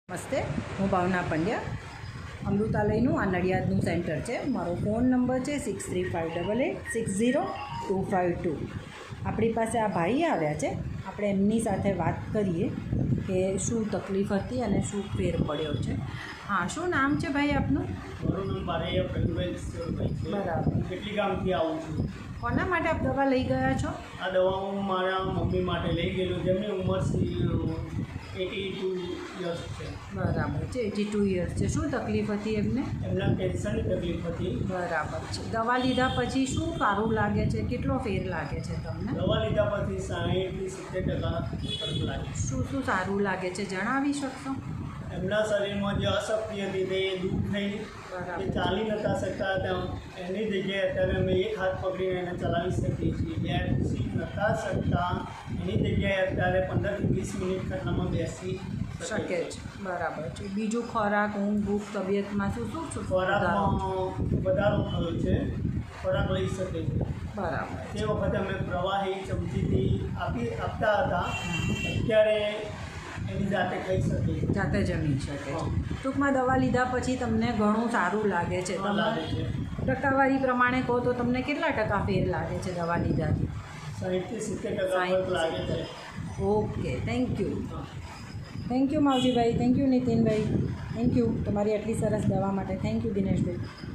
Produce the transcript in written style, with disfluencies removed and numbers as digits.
નમસ્તે, હું ભાવના પંડ્યા. અમૃતાલયનું આ નડિયાદનું સેન્ટર છે. મારો ફોન નંબર છે 6358860252. આપણી પાસે આ ભાઈ આવ્યા છે. આપણે એમની સાથે વાત કરીએ કે શું તકલીફ હતી અને શું ફેર પડ્યો છે. હા, શું નામ છે ભાઈ આપનું? મારું નામ બારૈયા પ્રવીણભાઈ ઈશ્વરભાઈ છે. બરાબર. કેટલી ગામથી આવું છું. કોના માટે આપ દવા લઈ ગયા છો? આ દવા હું મારા મમ્મી માટે લઈ ગયેલો, જેમની ઉંમર 82 યર્સ છે. બરાબર છે, 82 યર્સ છે. શું તકલીફ હતી એમને? એમના કેન્સરની તકલીફ હતી. બરાબર છે. દવા લીધા પછી શું સારું લાગે છે? કેટલો ફેર લાગે છે તમને? દવા લીધા પછી 60-70% ફરક લાગે. શું સારું લાગે છે જણાવી શકશો? એમના શરીરમાં જે અશક્તિ હતી તે દૂર થઈ. બરાબર. એ ચાલી નતા શકતા હતા. એની જગ્યાએ અત્યારે અમે એક હાથ પકડીને એને ચલાવી શકીએ છીએ. બે બેસી નતા શકતા એની જગ્યાએ અત્યારે 15-20 મિનિટ ખટલામાં બેસી શકે છે. બરાબર છે. બીજું ખોરાક, ઊંઘ, ભૂખ, તબિયતમાં શું ખોરાકમાં વધારો થયો છે. ખોરાક લઈ શકે છે. બરાબર. તે વખતે અમે પ્રવાહી ચમચીથી આપતા હતા. અત્યારે એની જાતે ખાઈ શકીએ. જાતે જમી શકે છે. ટૂંકમાં દવા લીધા પછી તમને ઘણું સારું લાગે છે. લાગે છે. ટકાવારી પ્રમાણે કહો તો તમને કેટલા ટકા ફેર લાગે છે દવા લીધાથી? 60-70% ફરક લાગે છે. Okay, thank you. Thank you Mavjibhai, thank you Nitinbhai, thank you તમારી આટલી સરસ દવા માટે. Thank you Dineshbhai.